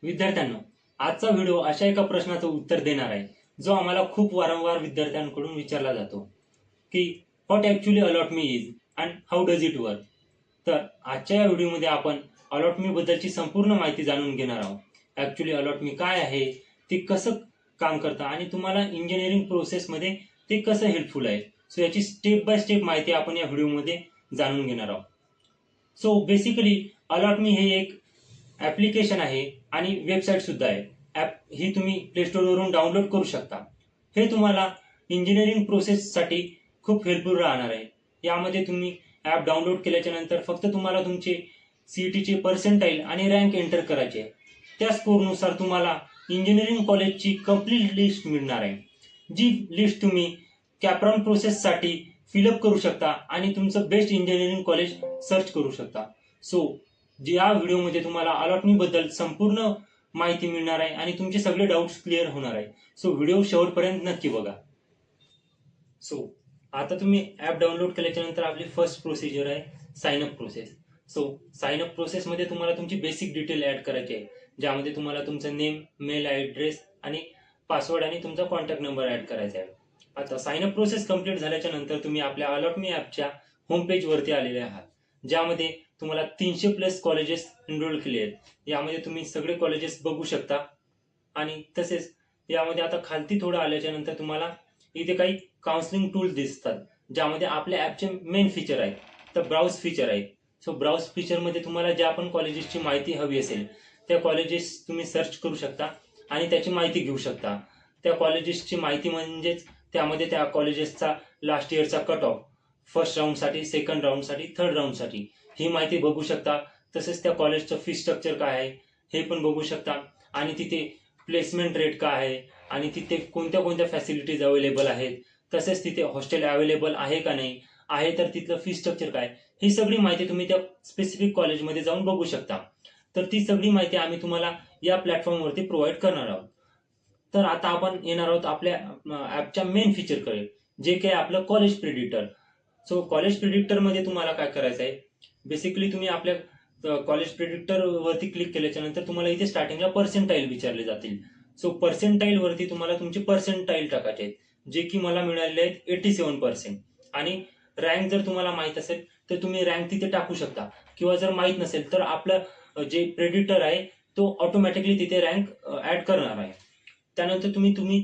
विद्यार्थ्यांनो, आजचा व्हिडिओ अशा एका प्रश्नाचं उत्तर देणार आहे जो आम्हाला खूप वारंवार विद्यार्थ्यांकडून विचारला जातो की what actually allotment is and how does it work. तर आजच्या या व्हिडिओमध्ये आपण अलॉटमी बद्दलची संपूर्ण माहिती जाणून घेणार आहोत. ॲक्च्युली अलॉटमी काय आहे, ते कसं काम करतं आणि तुम्हाला इंजिनिअरिंग प्रोसेसमध्ये ते कसं हेल्पफुल आहे. सो याची स्टेप बाय स्टेप माहिती आपण या व्हिडिओमध्ये जाणून घेणार आहोत. सो बेसिकली अलॉटमी हे एक ॲप्लिकेशन आहे आणि वेबसाईट सुद्धा आहे. ॲप ही तुम्ही प्ले स्टोअरवरून डाउनलोड करू शकता. हे तुम्हाला इंजिनिअरिंग प्रोसेससाठी खूप हेल्पफुल राहणार आहे. यामध्ये तुम्ही ॲप डाउनलोड केल्याच्या नंतर फक्त तुम्हाला तुमचे CETचे पर्सेंटाईल आणि रँक एंटर करायचे आहे. त्या स्कोरनुसार तुम्हाला इंजिनिअरिंग कॉलेजची कंप्लीट लिस्ट मिळणार आहे, जी लिस्ट तुम्ही कॅप्रॉन प्रोसेससाठी फिलअप करू शकता आणि तुमचं बेस्ट इंजिनिअरिंग कॉलेज सर्च करू शकता. सो या व्हिडिओमध्ये तुम्हाला अलॉटमी बद्दल संपूर्ण माहिती मिळणार आहे आणि तुमचे सगळे डाऊट्स क्लिअर होणार आहे. सो व्हिडिओ शेवटपर्यंत नक्की बघा. सो आता तुम्ही ॲप डाउनलोड केल्याच्या नंतर आपली फर्स्ट प्रोसिजर आहे sign up process. So sign up प्रोसेसमध्ये तुम्हाला तुमची बेसिक डिटेल ॲड करायची आहे, ज्यामध्ये तुम्हाला तुमचं नेम, मेल ॲड्रेस आणि पासवर्ड आणि तुमचा कॉन्टॅक्ट नंबर ॲड करायचा आहे. आता साइन अप प्रोसेस कंप्लीट झाल्याच्या नंतर तुम्ही आपल्या अलॉटमी ॲपच्या होम पेजवरती आलेले आहात, ज्यामध्ये तुम्हाला 300+ कॉलेजेस एनरोल केले आहेत. यामध्ये तुम्ही सगळे कॉलेजेस बघू शकता आणि तसेच यामध्ये आता खालती थोडं आल्याच्या नंतर तुम्हाला इथे काही काउन्सिलिंग टूल दिसतात, ज्यामध्ये आपल्या ॲपचे मेन फीचर आहेत. तर ब्राउज फीचर आहे. सो ब्राउज फीचरमध्ये तुम्हाला ज्या पण कॉलेजेसची माहिती हवी असेल त्या कॉलेजेस तुम्ही सर्च करू शकता आणि त्याची माहिती घेऊ शकता. त्या कॉलेजेसची माहिती म्हणजेच त्यामध्ये त्या कॉलेजेसचा लास्ट इयरचा कट ऑफ, फर्स्ट राऊंडसाठी, सेकंड राऊंडसाठी, थर्ड राऊंडसाठी ही माहिती बघू शकता. तसेच त्या कॉलेजचं फी स्ट्रक्चर काय आहे हे पण बघू शकता आणि तिथे प्लेसमेंट रेट काय आहे आणि तिथे कोणत्या कोणत्या फॅसिलिटीज अवेलेबल आहेत. तसेच तिथे हॉस्टेल अवेलेबल आहे का नाही आहे, तर तिथलं फी स्ट्रक्चर काय, ही सगळी माहिती तुम्ही त्या स्पेसिफिक कॉलेजमध्ये जाऊन बघू शकता. तर ती सगळी माहिती आम्ही तुम्हाला या प्लॅटफॉर्मवरती प्रोव्हाइड करणार आहोत. तर आता आपण येणार आहोत आपल्या ॲपच्या मेन फीचरकडे, जे काही आपलं कॉलेज प्रिडिक्टर. सो कॉलेज प्रिडिक्टरमध्ये तुम्हाला काय करायचं आहे, बेसिकली तुम्ही आपल्या कॉलेज प्रिडिक्टर वरती क्लिक केल्याच्या नंतर तुम्हाला इथे स्टार्टिंगला पर्सेंटाईल विचारले जातील. सो पर्सेंटाईल वरती तुम्हाला तुमचे पर्सेंटाईल टाकायचे आहेत, जे की मला मिळालेले आहेत 87%. आणि रँक जर तुम्हाला माहित असेल तर तुम्ही रँक तिथे टाकू शकता, किंवा जर माहित नसेल तर आपलं जे प्रेडिक्टर आहे तो ऑटोमॅटिकली तिथे रँक ऍड करणार आहे. त्यानंतर तुम्ही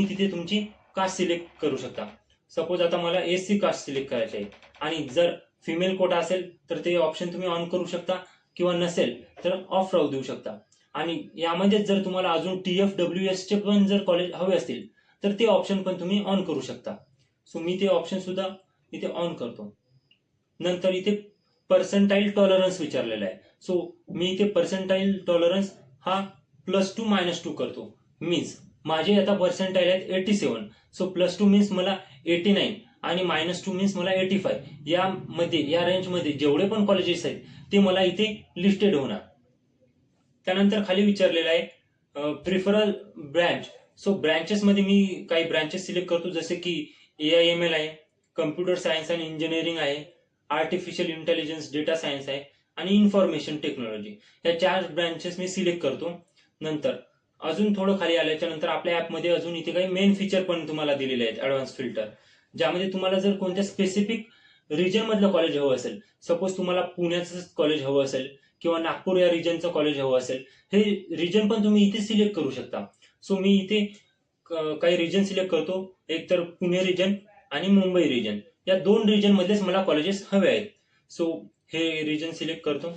तिथे तुमची कास्ट सिलेक्ट करू शकता. सपोज आता मला SC कास्ट सिलेक्ट करायची आहे आणि जर फिमेल कोटा असेल तर ते ऑप्शन तुम्ही ऑन करू शकता, किंवा नसेल तर ऑफ राहू देऊ शकता. आणि यामध्ये जर तुम्हाला अजून TFWS चे पण जर कॉलेज हवे असतील तर ते ऑप्शन पण तुम्ही ऑन करू शकता. सो मी ते ऑप्शन सुद्धा इथे ऑन करतो. नंतर इथे पर्सेंटाईल टॉलरन्स विचारलेला आहे. सो मी इथे पर्सेंटाईल टॉलरन्स हा +2 -2 करतो. मीन्स माझे आता पर्सेंटाईल आहेत 87. सो +2 मीन्स मला 89 आणि -2 मीन्स मला 85. या रेंजमध्ये जेवढे पण कॉलेजेस आहेत ते मला इथे लिस्टेड होणार. त्यानंतर खाली विचारलेलं आहे प्रिफरल ब्रँच. सो ब्रँचेसमध्ये मी काही ब्रँचेस सिलेक्ट करतो, जसे की AIML आहे, कम्प्युटर सायन्स अँड इंजिनिअरिंग आहे, आर्टिफिशियल इंटेलिजन्स डेटा सायन्स आहे आणि इन्फॉर्मेशन टेक्नॉलॉजी. या 4 ब्रँचेस मी सिलेक्ट करतो. नंतर अजून थोडं खाली आल्याच्या नंतर आपल्या ॲपमध्ये अजून इथे काही मेन फीचर पण तुम्हाला दिलेले आहेत, ॲडव्हान्स फिल्टर, ज्यामध्ये तुम्हाला जर कोणत्या स्पेसिफिक रिजनमधलं कॉलेज हवं असेल, सपोज तुम्हाला पुण्याचं कॉलेज हवं असेल किंवा नागपूर या रिजनचं कॉलेज हवं असेल, हे रिजन पण तुम्ही इथे सिलेक्ट करू शकता. सो मी इथे काही रिजन सिलेक्ट करतो, एक तर पुणे रिजन आणि मुंबई रिजन. या 2 रिजन मध्येच मला कॉलेजेस हवे आहेत. सो हे रिजन सिलेक्ट करतो.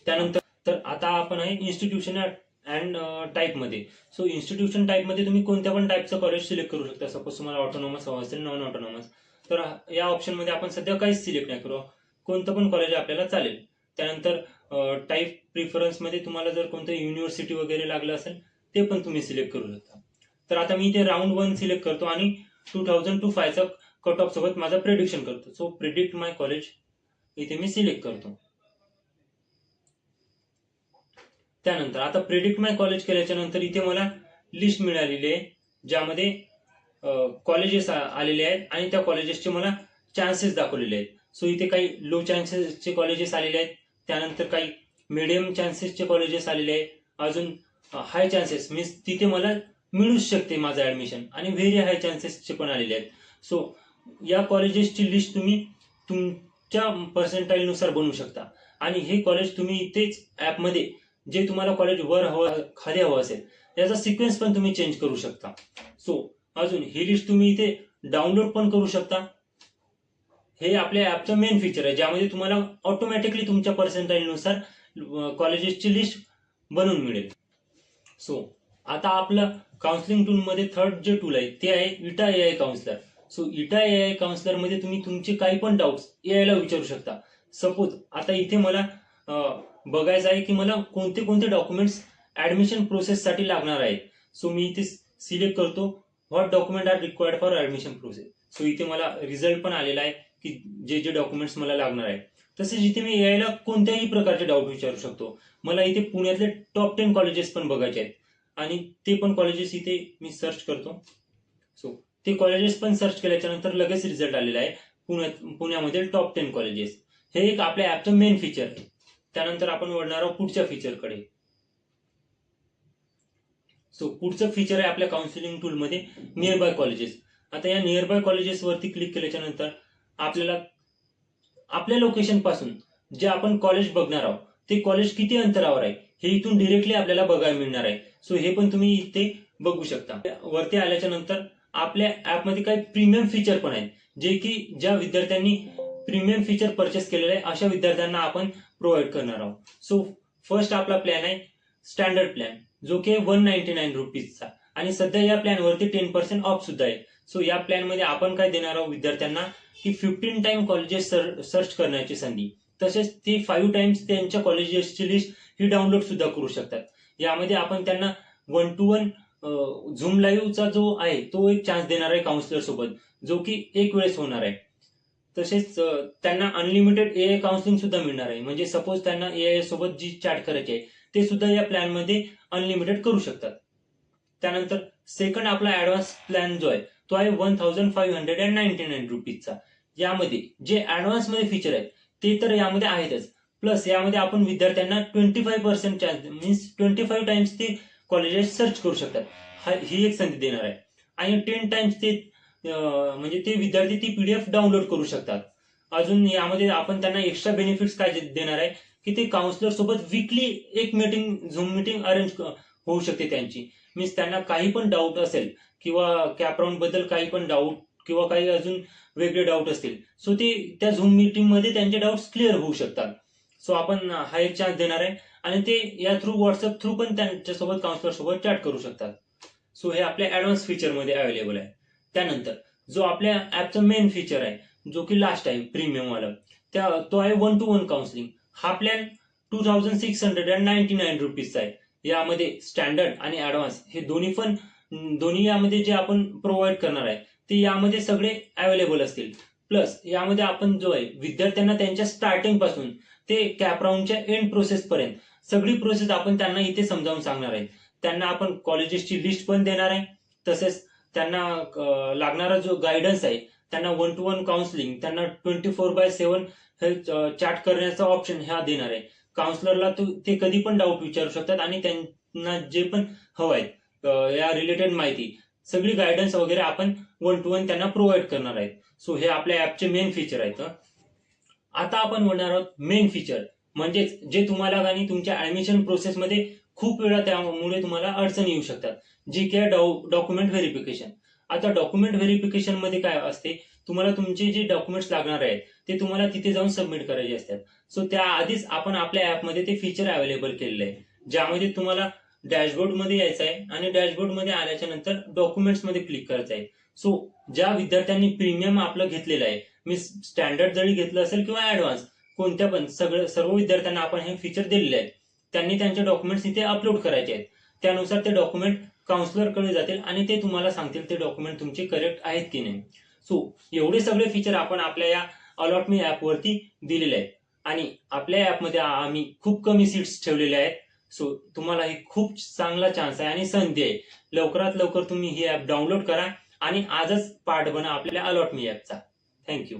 त्यानंतर तर आता आपण आहे इन्स्टिट्यूशन अँड टाईपमध्ये. सो इन्स्टिट्यूशन टाईपमध्ये तुम्ही कोणत्या पण टाईपचं कॉलेज सिलेक्ट करू शकता. सपोज तुम्हाला ऑटोनॉमस हवं असेल, नॉन ऑटोनॉमस, तर या ऑप्शनमध्ये आपण सध्या काहीच सिलेक्ट नाही करू, कोणतं पण कॉलेज आपल्याला चालेल. त्यानंतर टाईप प्रिफरन्समध्ये तुम्हाला जर कोणतं युनिव्हर्सिटी वगैरे लागलं असेल ते पण तुम्ही सिलेक्ट करू शकता. तर आता मी इथे राऊंड 1 सिलेक्ट करतो आणि 2005चा कट ऑफ सोबत माझं प्रेडिक्शन करतो. सो प्रिडिक्ट माय कॉलेज इथे मी सिलेक्ट करतो. त्यानंतर आता प्रिडिक्ट माय कॉलेज केल्याच्या नंतर इथे मला लिस्ट मिळालेली आहे, ज्यामध्ये कॉलेजेस आलेले आहेत आणि त्या कॉलेजेसचे मला चान्सेस दाखवलेले आहेत. सो इथे काही लो चान्सेसचे कॉलेजेस आलेले आहेत, त्यानंतर काही मिडियम चान्सेसचे कॉलेजेस आलेले आहेत अजून हाय चान्सेस मीन्स तिथे मला मिळूच शकते माझं ऍडमिशन, आणि व्हेरी हाय चान्सेसचे पण आलेले आहेत. सो या कॉलेजेसची लिस्ट तुम्ही तुमच्या पर्सेंटाईलनुसार बनवू शकता, आणि हे कॉलेज तुम्ही इथेच ॲपमध्ये जे तुम्हाला कॉलेज वर हवं खाली हवं असेल याचा सिक्वेन्स पण तुम्ही चेंज करू शकता. सो अजून ही लिस्ट तुम्ही इथे डाउनलोड पण करू शकता. हे आपल्या ॲपचं मेन फीचर आहे, ज्यामध्ये तुम्हाला ऑटोमॅटिकली तुमच्या पर्सेंटाईलनुसार कॉलेजेसची लिस्ट बनवून मिळेल. सो आता आपलं काउन्सिलिंग टूलमध्ये थर्ड जे टूल आहे ते आहे इटा AI काउन्सलर. सो इटा AI काउन्सलर मध्ये तुम्ही तुमचे काही पण डाऊट्स एआयला विचारू शकता. सपोज आता इथे मला बघायचं आहे की मला कोणते कोणते डॉक्युमेंट्स ऍडमिशन प्रोसेससाठी लागणार आहेत. सो मी इथे सिलेक्ट करतो what document are required for admission process. So इथे मला रिझल्ट पण आलेला आहे की जे जे डॉक्युमेंट्स मला लागणार आहे. तसेच इथे मी एआयला कोणत्याही प्रकारचे डाऊट विचारू शकतो. मला इथे पुण्यातले टॉप 10 कॉलेजेस पण बघायचे आहेत, आणि ते पण कॉलेजेस इथे मी सर्च करतो. सो ते कॉलेजेस पण सर्च केल्याच्या नंतर लगेच रिझल्ट आलेला आहे पुण्यामध्ये टॉप 10 कॉलेजेस. हे एक आपल्या ऍपचं मेन फीचर आहे. त्यानंतर आपण वळणार आहोत पुढच्या फीचरकडे. सो पुढचं फीचर आहे आपल्या काउन्सिलिंग टूलमध्ये नियर बाय कॉलेजेस. आता या नियर बाय कॉलेजेस वरती क्लिक केल्याच्या नंतर आपल्याला आपल्या लोकेशन पासून जे आपण कॉलेज बघणार आहोत ते कॉलेज किती अंतरावर आहे हे इथून डिरेक्टली आपल्याला बघायला मिळणार आहे. सो हे पण तुम्ही इथे बघू शकता. वरती आल्याच्या नंतर आपल्या ऍपमध्ये काही प्रीमियम फीचर पण आहेत, जे की ज्या विद्यार्थ्यांनी प्रीमियम फीचर परचेस केलेले आहे अशा विद्यार्थ्यांना आपण प्रोव्हाइड करणार आहोत. सो फर्स्ट आपला प्लॅन आहे स्टँडर्ड प्लॅन, जो की 199 रुपीजचा, आणि सध्या या प्लॅनवरती 10% ऑफ सुद्धा आहे. सो या प्लॅन मध्ये आपण काय देणार आहोत विद्यार्थ्यांना की 15 टाइम कॉलेजेस सर्च करण्याची संधी, तसेच ते 5 टाइम्स त्यांच्या कॉलेजेसची लिस्ट ही डाउनलोड सुद्धा करू शकतात. यामध्ये आपण त्यांना 1 to 1 झूम लाईव्हचा जो आहे तो एक चान्स देणार आहे काउन्सिलर सोबत, जो की एक वेळेस होणार आहे. तसेच त्यांना अनलिमिटेड एआय काउन्सिलिंग सुद्धा मिळणार आहे. म्हणजे सपोज त्यांना एआय सोबत जी चॅट करायची आहे ते सुद्धा या प्लॅन मध्ये अनलिमिटेड करू शकतात. त्यानंतर सेकंड आपला ऍडव्हान्स प्लॅन जो आहे तो आहे 1599 रुपीजचा. यामध्ये जे ऍडव्हान्स मध्ये फीचर आहेत ते तर यामध्ये आहेतच, प्लस यामध्ये आपण विद्यार्थ्यांना 25% चान्स मीन्स 25 टाइम्स ते कॉलेजेस सर्च करू शकतात, ही एक संधी देणार आहे. आणि 10 टाइम्स ते म्हणजे ते विद्यार्थी ती पीडीएफ डाउनलोड करू शकतात. अजून यामध्ये आपण त्यांना एक्स्ट्रा बेनिफिट्स काय देणार आहे की ते काउन्सिलर सोबत वीकली एक मीटिंग झूम मीटिंग अरेंज होऊ शकते त्यांची. मीन्स त्यांना काही पण डाऊट असेल किंवा कॅपराऊंड बद्दल काही पण डाऊट किंवा काही अजून वेगळे डाऊट असतील, सो ते त्या झूम मीटिंग मध्ये त्यांचे डाऊट्स क्लिअर होऊ शकतात. सो आपण हा एक चान्स देणार आहे, आणि ते या थ्रू व्हॉट्सअप थ्रू पण त्यांच्यासोबत काउन्सिलर सोबत चॅट करू शकतात. सो हे आपल्या ऍडव्हान्स फीचर मध्ये अवेलेबल आहे. त्यानंतर जो आपल्या ऍपचा मेन फीचर आहे, जो की लास्ट आहे प्रीमियम वाला, तो आहे 1 to 1 काउन्सिलिंग. हा प्लॅन 2699 रुपीजचा आहे. यामध्ये स्टँडर्ड आणि ऍडव्हान्स हे दोन्ही यामध्ये जे आपण प्रोव्हाइड करणार आहे ते यामध्ये सगळे अवेलेबल असतील. प्लस यामध्ये आपण जो आहे विद्यार्थ्यांना त्यांच्या स्टार्टिंग पासून ते कॅपराऊंडच्या एंड प्रोसेस पर्यंत सगळी प्रोसेस आपण त्यांना इथे समजावून सांगणार आहे. त्यांना आपण कॉलेजेसची लिस्ट पण देणार आहे. तसेच त्यांना लागणारा जो गायडन्स आहे, त्यांना 1 to 1 काउन्सिलिंग, त्यांना 24/7 हे चॅट करण्याचा ऑप्शन हा देणार आहे. काउन्सिलरला ते कधी पण डाऊट विचारू शकतात, आणि त्यांना जे पण हवं आहे या रिलेटेड माहिती सगळी गायडन्स वगैरे आपण 1 to 1 त्यांना प्रोव्हाइड करणार आहेत. सो हे आपल्या ऍपचे मेन फीचर आहेत. आता आपण म्हणणार आहोत मेन फीचर, म्हणजेच जे तुम्हाला आणि तुमच्या ऍडमिशन प्रोसेसमध्ये खूप वेळा त्यामुळे तुम्हाला अडचणी येऊ शकतात, जी की आहे डॉक्युमेंट व्हेरिफिकेशन. आता डॉक्युमेंट व्हेरिफिकेशन मध्ये काय असते, तुम्हाला तुमचे जे डॉक्युमेंट्स लागणार आहेत ते तुम्हाला तिथे जाऊन सबमिट करायचे असतात. सो त्याआधीच आपण आपल्या ऍपमध्ये ते फीचर अवेलेबल केलेलं आहे, ज्यामध्ये तुम्हाला डॅशबोर्ड मध्ये यायचं आहे, आणि डॅशबोर्ड मध्ये आल्याच्या नंतर डॉक्युमेंट्स मध्ये क्लिक करायचं आहे. सो ज्या विद्यार्थ्यांनी प्रीमियम आपलं घेतलेलं आहे, मी स्टँडर्ड जरी घेतलं असेल किंवा ऍडव्हान्स, कोणत्या पण सर्व विद्यार्थ्यांना आपण हे फीचर दिलेले आहे. त्यांनी त्यांचे डॉक्युमेंट्स इथे अपलोड करायचे आहेत. त्यानुसार ते डॉक्युमेंट काउन्सिलरकडे जातील आणि ते तुम्हाला सांगतील ते डॉक्युमेंट तुमचे करेक्ट आहेत की नाही. सो एवढे सगळे फीचर आपण आपल्या या अलॉट मी ऍपवरती दिलेले आहेत, आणि आपल्या ऍपमध्ये आम्ही खूप कमी सीट्स ठेवलेल्या आहेत. सो तुम्हाला ही खूप चांगला चान्स आहे आणि संधी आहे. लवकरात लवकर तुम्ही ही ऍप डाउनलोड करा आणि आजच पार्ट बना आपल्या अलॉट मी ऍपचा. थँक्यू.